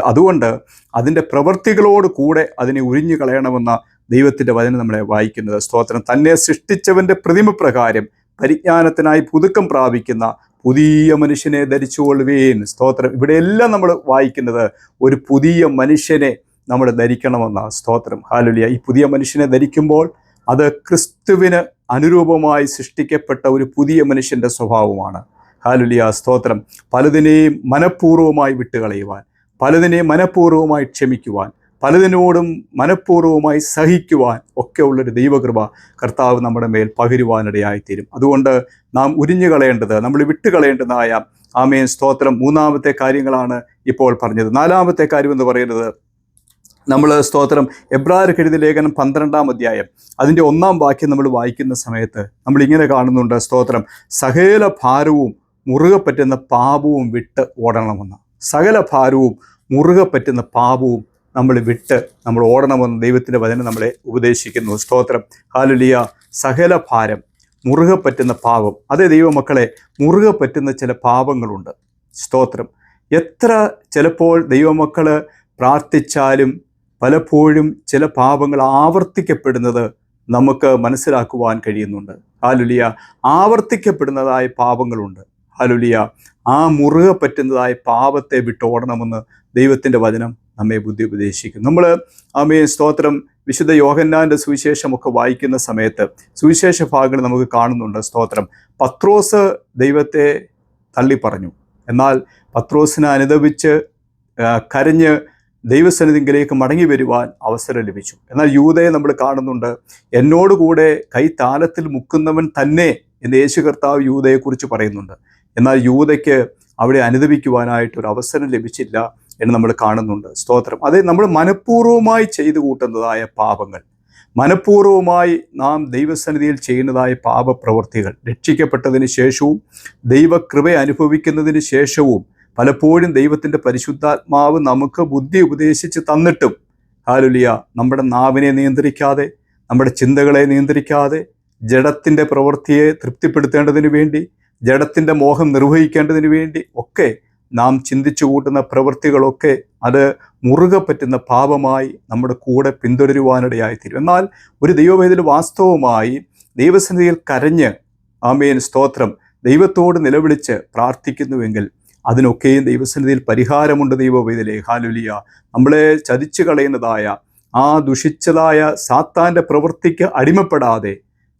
അതുകൊണ്ട് അതിൻ്റെ പ്രവൃത്തികളോട് കൂടെ അതിനെ ഉരിഞ്ഞു കളയണമെന്ന ദൈവത്തിൻ്റെ വചനം നമ്മളെ വായിക്കുന്നത്. സ്തോത്രം. തന്നെ സൃഷ്ടിച്ചവൻ്റെ പ്രതിമ പ്രകാരം പരിജ്ഞാനത്തിനായി പുതുക്കം പ്രാപിക്കുന്ന പുതിയ മനുഷ്യനെ ധരിച്ചുകൊള്ളുവേൻ. സ്തോത്രം. ഇവിടെയെല്ലാം നമ്മൾ വായിക്കുന്നത് ഒരു പുതിയ മനുഷ്യനെ നമ്മൾ ധരിക്കണമെന്ന. സ്തോത്രം. ഹാലുലിയ. ഈ പുതിയ മനുഷ്യനെ ധരിക്കുമ്പോൾ അത് ക്രിസ്തുവിന് അനുരൂപമായി സൃഷ്ടിക്കപ്പെട്ട ഒരു പുതിയ മനുഷ്യൻ്റെ സ്വഭാവമാണ്. ഹാലുലിയ. സ്തോത്രം. പലതിനെയും മനഃപൂർവ്വമായി വിട്ടുകളയുവാൻ, പലതിനെയും മനഃപൂർവ്വമായി ക്ഷമിക്കുവാൻ, പലതിനോടും മനഃപൂർവ്വമായി സഹിക്കുവാൻ ഒക്കെ ഉള്ളൊരു ദൈവകൃപ കർത്താവ് നമ്മുടെ മേൽ പകരുവാനിടയായിത്തീരും. അതുകൊണ്ട് നാം ഉരിഞ്ഞു കളയേണ്ടത്, നമ്മൾ വിട്ടുകളയേണ്ടതായ, ആമേൻ, സ്തോത്രം, മൂന്നാമത്തെ കാര്യങ്ങളാണ് ഇപ്പോൾ പറഞ്ഞത്. നാലാമത്തെ കാര്യം എന്ന് പറയുന്നത്, നമ്മൾ സ്തോത്രം എബ്രായർക്ക് എഴുതിയ ലേഖനം 12-ാം അധ്യായം അതിൻ്റെ 1-ാം വാക്യം നമ്മൾ വായിക്കുന്ന സമയത്ത് നമ്മൾ ഇങ്ങനെ കാണുന്നുണ്ട്. സ്തോത്രം. സകല ഭാരവും മുറുകെ പറ്റുന്ന പാപവും വിട്ട് ഓടണമെന്ന്. സകല ഭാരവും മുറുകെ പറ്റുന്ന പാപവും നമ്മൾ ഓടണമെന്ന് ദൈവത്തിൻ്റെ വചനം നമ്മളെ ഉപദേശിക്കുന്നു. സ്തോത്രം. ഹാലുലിയ. സകല ഭാരം, മുറുകെ പറ്റുന്ന പാപം. അതേ ദൈവമക്കളെ, മുറുകെ പറ്റുന്ന ചില പാപങ്ങളുണ്ട്. സ്തോത്രം. എത്ര ചിലപ്പോൾ ദൈവമക്കൾ പ്രാർത്ഥിച്ചാലും പലപ്പോഴും ചില പാപങ്ങൾ ആവർത്തിക്കപ്പെടുന്നത് നമുക്ക് മനസ്സിലാക്കുവാൻ കഴിയുന്നുണ്ട്. ഹാലുലിയ. ആവർത്തിക്കപ്പെടുന്നതായ പാപങ്ങളുണ്ട്. ഹാലുലിയ. ആ മുറുകെ പറ്റുന്നതായ പാപത്തെ വിട്ടോടണമെന്ന് ദൈവത്തിൻ്റെ വചനം നമ്മെ ബുദ്ധി ഉപദേശിക്കും. നമ്മൾ, ആമേൻ, സ്തോത്രം, വിശുദ്ധ യോഹന്നാൻ്റെ സുവിശേഷമൊക്കെ വായിക്കുന്ന സമയത്ത് സുവിശേഷ ഭാഗങ്ങൾ നമുക്ക് കാണുന്നുണ്ട്. സ്തോത്രം. പത്രോസ് ദൈവത്തെ തള്ളിപ്പറഞ്ഞു. എന്നാൽ പത്രോസിനെ അനുദപിച്ച് കരഞ്ഞ് ദൈവസന്നിധിയിലേക്ക് മടങ്ങി വരുവാൻ അവസരം ലഭിച്ചു. എന്നാൽ യൂദയെ നമ്മൾ കാണുന്നുണ്ട്. എന്നോടുകൂടെ കൈ താലത്തിൽ മുക്കുന്നവൻ തന്നെ എന്ന് യേശു കർത്താവ് യൂദയെക്കുറിച്ച് പറയുന്നുണ്ട്. എന്നാൽ യൂദയ്ക്ക് അവിടെ അനുദപിക്കുവാനായിട്ടൊരു അവസരം ലഭിച്ചില്ല എന്ന് നമ്മൾ കാണുന്നുണ്ട്. സ്തോത്രം. അത് നമ്മൾ മനഃപൂർവ്വമായി ചെയ്തു കൂട്ടുന്നതായ പാപങ്ങൾ, മനഃപൂർവ്വമായി നാം ദൈവസന്നിധിയിൽ ചെയ്യുന്നതായ പാപപ്രവൃത്തികൾ, രക്ഷിക്കപ്പെട്ടതിന് ശേഷവും ദൈവകൃപ അനുഭവിക്കുന്നതിന് ശേഷവും പലപ്പോഴും ദൈവത്തിൻ്റെ പരിശുദ്ധാത്മാവ് നമുക്ക് ബുദ്ധി ഉപദേശിച്ച് തന്നിട്ടും ഹാലുലിയ നമ്മുടെ നാവിനെ നിയന്ത്രിക്കാതെ, നമ്മുടെ ചിന്തകളെ നിയന്ത്രിക്കാതെ, ജഡത്തിൻ്റെ പ്രവൃത്തിയെ തൃപ്തിപ്പെടുത്തേണ്ടതിന് വേണ്ടി, ജഡത്തിൻ്റെ മോഹം നിർവഹിക്കേണ്ടതിന് വേണ്ടി ഒക്കെ നാം ചിന്തിച്ചു കൂട്ടുന്ന പ്രവൃത്തികളൊക്കെ അത് മുറുകെ പറ്റുന്ന പാപമായി നമ്മുടെ കൂടെ പിന്തുടരുവാനിടയായിത്തീരും. എന്നാൽ ഒരു ദൈവവേദന വാസ്തവമായി ദൈവസന്നിധിയിൽ കരഞ്ഞ്, ആമേൻ, സ്തോത്രം, ദൈവത്തോട് നിലവിളിച്ച് പ്രാർത്ഥിക്കുന്നുവെങ്കിൽ അതിനൊക്കെയും ദൈവസന്നിധിയിൽ പരിഹാരമുണ്ട്. ദൈവവേദനയെ ഹാലുലിയ. നമ്മളെ ചതിച്ചു കളയുന്നതായ ആ ദുഷിച്ചതായ സാത്താൻ്റെ പ്രവൃത്തിക്ക് അടിമപ്പെടാതെ,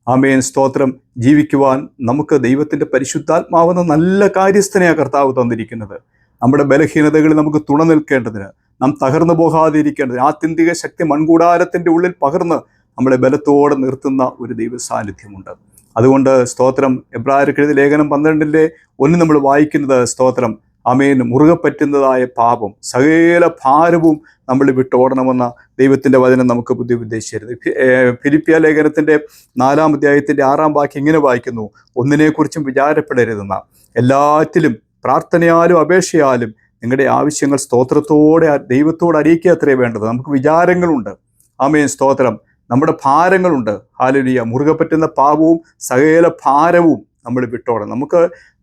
ആമേൻ, സ്തോത്രം, ജീവിക്കുവാൻ നമുക്ക് ദൈവത്തിൻ്റെ പരിശുദ്ധാത്മാവെന്ന നല്ല കാര്യസ്ഥനെയാണ് കർത്താവ് തന്നിരിക്കുന്നത്. നമ്മുടെ ബലഹീനതകളിൽ നമുക്ക് തുണ നിൽക്കേണ്ടതിന്, നാം തകർന്നു പോകാതിരിക്കേണ്ടത് ആത്യന്തിക ശക്തി മൺകൂടാരത്തിൻ്റെ ഉള്ളിൽ പകർന്ന് നമ്മളെ ബലത്തോടെ നിർത്തുന്ന ഒരു ദൈവ സാന്നിധ്യമുണ്ട്. അതുകൊണ്ട് സ്തോത്രം, എബ്രായർക്ക് എഴുതിയ ലേഖനം 12:1 നമ്മൾ വായിക്കുന്നത് സ്തോത്രം, ആമേൻ, മുറുകെ പറ്റുന്നതായ പാപം സകല ഭാരവും നമ്മൾ വിട്ടോടണമെന്ന ദൈവത്തിൻ്റെ വചനം നമുക്ക് ബുദ്ധി ഉപദേശിച്ചത്. ഫിലിപ്പിയ ലേഖനത്തിൻ്റെ 4-ാം അധ്യായത്തിൻ്റെ 6-ാം വാക്യം ഇങ്ങനെ വായിക്കുന്നു, ഒന്നിനെക്കുറിച്ചും വിചാരപ്പെടരുതെന്ന, എല്ലാറ്റിലും പ്രാർത്ഥനയാലും അപേക്ഷയാലും നിങ്ങളുടെ ആവശ്യങ്ങൾ സ്തോത്രത്തോടെ ദൈവത്തോട് അറിയിക്കുക അത്രേ വേണ്ടത്. നമുക്ക് വിചാരങ്ങളുണ്ട്, ആമേൻ, സ്തോത്രം, നമ്മുടെ ഭാരങ്ങളുണ്ട്. ഹല്ലേലൂയ. മുറുകെ പറ്റുന്ന പാപവും സകല ഭാരവും നമ്മൾ വിട്ടോടണം.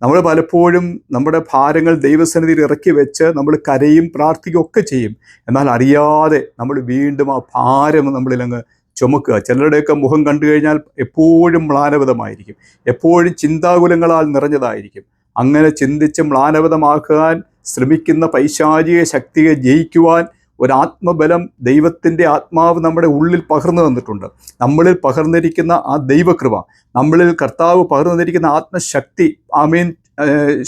നമ്മൾ പലപ്പോഴും നമ്മുടെ ഭാരങ്ങൾ ദൈവസന്നിധിയിൽ ഇറക്കി വെച്ച് നമ്മൾ കരയും പ്രാർത്ഥിക്കുകയും ഒക്കെ ചെയ്യും. എന്നാൽ അറിയാതെ നമ്മൾ വീണ്ടും ആ ഭാരം നമ്മളിലങ്ങ് ചുമക്കുക. ചിലരുടെയൊക്കെ മുഖം കണ്ടു കഴിഞ്ഞാൽ എപ്പോഴും മ്ലാനവതമായിരിക്കും, എപ്പോഴും ചിന്താകുലങ്ങളാൽ നിറഞ്ഞതായിരിക്കും. അങ്ങനെ ചിന്തിച്ച് മ്ലാനവതമാക്കാൻ ശ്രമിക്കുന്ന പൈശാചിക ശക്തിയെ ജയിക്കുവാൻ ഒരാത്മബലം ദൈവത്തിൻ്റെ ആത്മാവ് നമ്മുടെ ഉള്ളിൽ പകർന്നു തന്നിട്ടുണ്ട്. നമ്മളിൽ പകർന്നിരിക്കുന്ന ആ ദൈവകൃപ, നമ്മളിൽ കർത്താവ് പകർന്നു തന്നിരിക്കുന്ന ആത്മശക്തി, ആമേൻ,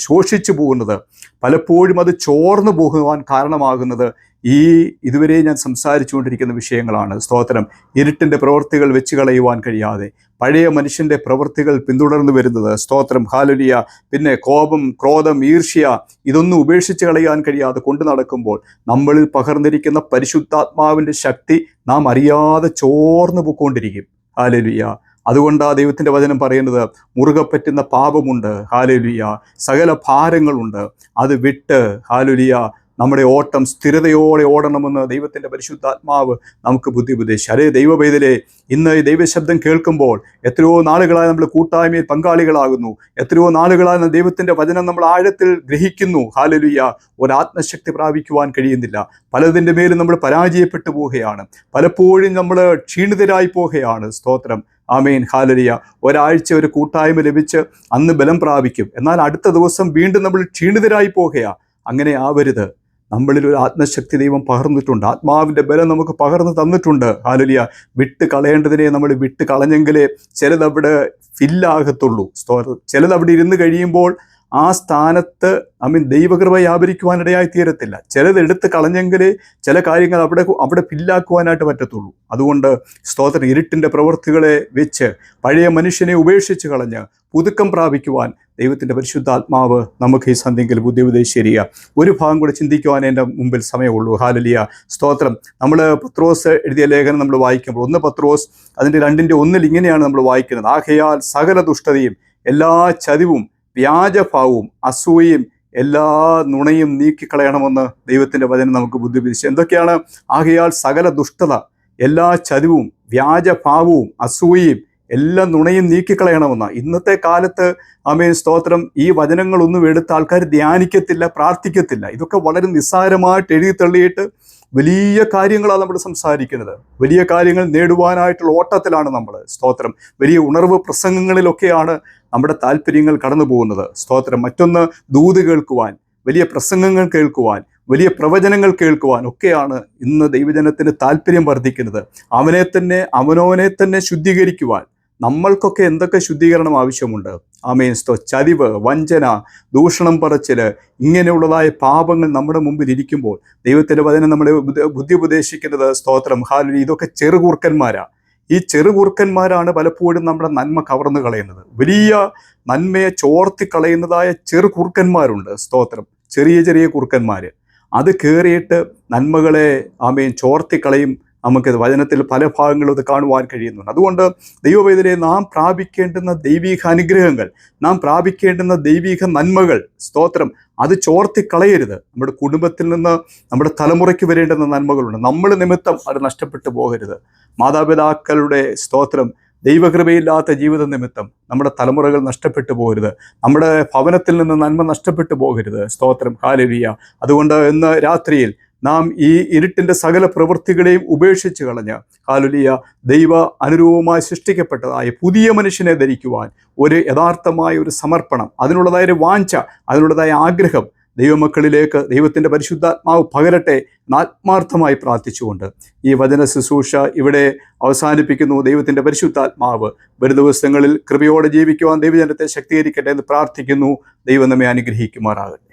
ശോഷിച്ചു പോകുന്നത് പലപ്പോഴും അത് ചോർന്നു പോകുവാൻ കാരണമാകുന്നത് ഇതുവരെ ഞാൻ സംസാരിച്ചുകൊണ്ടിരിക്കുന്ന വിഷയങ്ങളാണ്. സ്തോത്രം, ഇരുട്ടിൻ്റെ പ്രവൃത്തികൾ വെച്ച് കളയുവാൻ കഴിയാതെ പഴയ മനുഷ്യൻ്റെ പ്രവൃത്തികൾ പിന്തുടർന്നു വരുന്നത്. സ്തോത്രം, ഹല്ലേലൂയ. പിന്നെ കോപം, ക്രോധം, ഈർഷ്യ, ഇതൊന്നും ഉപേക്ഷിച്ച് കളയാൻ കഴിയാതെ കൊണ്ടു നടക്കുമ്പോൾ നമ്മളിൽ പകർന്നിരിക്കുന്ന പരിശുദ്ധാത്മാവിൻ്റെ ശക്തി നാം അറിയാതെ ചോർന്നു പോയിക്കൊണ്ടിരിക്കും. ഹല്ലേലൂയ. അതുകൊണ്ടാണ് ദൈവത്തിൻ്റെ വചനം പറയുന്നത്, മുറുകെ പറ്റുന്ന പാപമുണ്ട്, ഹല്ലേലൂയ, സകല ഭാരങ്ങളുണ്ട്, അത് വിട്ട്, ഹല്ലേലൂയ, നമ്മുടെ ഓട്ടം സ്ഥിരതയോടെ ഓടണമെന്ന് ദൈവത്തിൻ്റെ പരിശുദ്ധാത്മാവ് നമുക്ക് ബുദ്ധി ഉപദേശിച്ചു. അതേ ദൈവവേദലേ, ഇന്ന് ഈ ദൈവശബ്ദം കേൾക്കുമ്പോൾ എത്രയോ നാളുകളായി നമ്മൾ കൂട്ടായ്മയിൽ പങ്കാളികളാകുന്നു, എത്രയോ നാളുകളായി ദൈവത്തിൻ്റെ വചനം നമ്മൾ ആഴത്തിൽ ഗ്രഹിക്കുന്നു. ഹല്ലേലൂയ. ഒരാത്മശക്തി പ്രാപിക്കുവാൻ കഴിയുന്നില്ല. പലതിൻ്റെ മേലും നമ്മൾ പരാജയപ്പെട്ടു പോവുകയാണ്, പലപ്പോഴും നമ്മൾ ക്ഷീണിതരായി പോവുകയാണ്. സ്തോത്രം, ആമേൻ, ഹല്ലേലൂയ. ഒരാഴ്ച ഒരു കൂട്ടായ്മ ലഭിച്ച് അന്ന് ബലം പ്രാപിക്കും, എന്നാൽ അടുത്ത ദിവസം വീണ്ടും നമ്മൾ ക്ഷീണിതരായി പോവുകയാണ്. അങ്ങനെ ആവരുത്. നമ്മളിൽ ഒരു ആത്മശക്തി ദൈവം പകർന്നിട്ടുണ്ട്, ആത്മാവിൻ്റെ ബലം നമുക്ക് പകർന്നു തന്നിട്ടുണ്ട്. ഹല്ലേലൂയ. വിട്ട് കളയേണ്ടതിനെ നമ്മൾ വിട്ട് കളഞ്ഞെങ്കിലേ ചിലതവിടെ ഫില്ലാകത്തുള്ളൂ. ചിലതവിടെ ഇരുന്ന് കഴിയുമ്പോൾ ആ സ്ഥാനത്ത് ദൈവകൃപ വ്യാപരിക്കുവാനിടയായി തീരത്തില്ല. ചിലത് എടുത്ത് കളഞ്ഞെങ്കിലേ ചില കാര്യങ്ങൾ അവിടെ ഫില്ലാക്കുവാനായിട്ട് പറ്റത്തുള്ളൂ. അതുകൊണ്ട് സ്തോത്രം, ഇരുട്ടിൻ്റെ പ്രവൃത്തികളെ വെച്ച് പഴയ മനുഷ്യനെ ഉപേക്ഷിച്ച് കളഞ്ഞ് പുതുക്കം പ്രാപിക്കുവാൻ ദൈവത്തിൻ്റെ പരിശുദ്ധാത്മാവ് നമുക്ക് ഈ സന്ധ്യയിൽ ബുദ്ധി ഉപദേശിക്കുക. ഒരു ഭാഗം കൂടെ ചിന്തിക്കുവാൻ എൻ്റെ മുമ്പിൽ സമയമുള്ളൂ. ഹല്ലേലൂയ. സ്തോത്രം. നമ്മൾ പത്രോസ് എഴുതിയ ലേഖനം നമ്മൾ വായിക്കുമ്പോൾ 1 പത്രോസ് അതിൻ്റെ 2:1 ഇങ്ങനെയാണ് നമ്മൾ വായിക്കുന്നത്, ആകയാൽ സകല ദുഷ്ടതയും എല്ലാ ചതിവും വ്യാജഭാവവും അസൂയയും എല്ലാ നുണയും നീക്കിക്കളയണമെന്ന് ദൈവത്തിൻ്റെ വചനം നമുക്ക് ബുദ്ധി ഉപദേശിച്ചു. എന്തൊക്കെയാണ്? ആകയാൽ സകല ദുഷ്ടത, എല്ലാ ചതിവും വ്യാജഭാവവും അസൂയയും എല്ലാ നുണയും നീക്കിക്കളയണമെന്ന. ഇന്നത്തെ കാലത്ത്, ആമേൻ, സ്തോത്രം, ഈ വചനങ്ങളൊന്നും എടുത്ത് ആൾക്കാർ ധ്യാനിക്കത്തില്ല, പ്രാർത്ഥിക്കത്തില്ല. ഇതൊക്കെ വളരെ നിസ്സാരമായിട്ട് എഴുതി തള്ളിയിട്ട് വലിയ കാര്യങ്ങളാണ് നമ്മൾ സംസാരിക്കുന്നത്. വലിയ കാര്യങ്ങൾ നേടുവാനായിട്ടുള്ള ഓട്ടത്തിലാണ് നമ്മൾ. സ്തോത്രം. വലിയ ഉണർവ് പ്രസംഗങ്ങളിലൊക്കെയാണ് നമ്മുടെ താല്പര്യങ്ങൾ കടന്നു പോകുന്നത്. സ്തോത്രം. മറ്റൊന്ന്, ദൂത് കേൾക്കുവാൻ, വലിയ പ്രസംഗങ്ങൾ കേൾക്കുവാൻ, വലിയ പ്രവചനങ്ങൾ കേൾക്കുവാൻ ഒക്കെയാണ് ഇന്ന് ദൈവജനത്തിന് താല്പര്യം വർദ്ധിക്കുന്നത്. അവനോനെ തന്നെ ശുദ്ധീകരിക്കുവാൻ നമ്മൾക്കൊക്കെ എന്തൊക്കെ ശുദ്ധീകരണം ആവശ്യമുണ്ട്. ആമേൻ. ചതിവ്, വഞ്ചന, ദൂഷണം പറച്ചില്, ഇങ്ങനെയുള്ളതായ പാപങ്ങൾ നമ്മുടെ മുമ്പിൽ ഇരിക്കുമ്പോൾ ദൈവത്തിൻ്റെ വചനം നമ്മളെ ബുദ്ധി ഉപദേശിക്കുന്നത്, സ്തോത്രം, ഹല്ലേലൂയ, ഇതൊക്കെ ചെറുകൂർക്കന്മാരാ. ഈ ചെറുകൂർക്കന്മാരാണ് പലപ്പോഴും നമ്മുടെ നന്മ കവർന്നു കളയുന്നത്. വലിയ നന്മയെ ചോർത്തിക്കളയുന്നതായ ചെറുകൂർക്കന്മാരുണ്ട്. സ്തോത്രം. ചെറിയ ചെറിയ കുറുക്കന്മാർ അത് കയറിയിട്ട് നന്മകളെ, ആമേൻ, ചോർത്തിക്കളയും. നമുക്കിത് വചനത്തിൽ പല ഭാഗങ്ങളും ഇത് കാണുവാൻ കഴിയുന്നുണ്ട്. അതുകൊണ്ട് ദൈവവേദനയെ നാം പ്രാപിക്കേണ്ടുന്ന ദൈവിക അനുഗ്രഹങ്ങൾ, നാം പ്രാപിക്കേണ്ടുന്ന ദൈവിക നന്മകൾ, സ്തോത്രം, അത് ചോർത്തിക്കളയരുത്. നമ്മുടെ കുടുംബത്തിൽ നിന്ന് നമ്മുടെ തലമുറയ്ക്ക് വരേണ്ടുന്ന നന്മകളുണ്ട്, നമ്മൾ നിമിത്തം അത് നഷ്ടപ്പെട്ടു പോകരുത്. മാതാപിതാക്കളുടെ, സ്തോത്രം, ദൈവകൃപയില്ലാത്ത ജീവിത നിമിത്തം നമ്മുടെ തലമുറകൾ നഷ്ടപ്പെട്ടു പോകരുത്. നമ്മുടെ ഭവനത്തിൽ നിന്ന് നന്മ നഷ്ടപ്പെട്ടു പോകരുത്. സ്തോത്രം, ഹല്ലേലൂയ. അതുകൊണ്ട് ഇന്ന് രാത്രിയിൽ നാം ഈ ഇരുട്ടിൻ്റെ സകല പ്രവൃത്തികളെയും ഉപേക്ഷിച്ച് കളഞ്ഞ്, ഹല്ലേലൂയ, ദൈവ അനുരൂപമായി സൃഷ്ടിക്കപ്പെട്ടതായ പുതിയ മനുഷ്യനെ ധരിക്കുവാൻ ഒരു യഥാർത്ഥമായ ഒരു സമർപ്പണം, അതിനുള്ളതായ ഒരു വാഞ്ച, അതിനുള്ളതായ ആഗ്രഹം ദൈവമക്കളിലേക്ക് ദൈവത്തിൻ്റെ പരിശുദ്ധാത്മാവ് പകരട്ടെ ആത്മാർത്ഥമായി പ്രാർത്ഥിച്ചുകൊണ്ട് ഈ വചന ശുശ്രൂഷ ഇവിടെ അവസാനിപ്പിക്കുന്നു. ദൈവത്തിൻ്റെ പരിശുദ്ധാത്മാവ് വരും ദിവസങ്ങളിൽ കൃപയോടെ ജീവിക്കുവാൻ ദൈവജനത്തെ ശക്തീകരിക്കട്ടെ എന്ന് പ്രാർത്ഥിക്കുന്നു. ദൈവം നമ്മെ അനുഗ്രഹിക്കുമാറാകട്ടെ.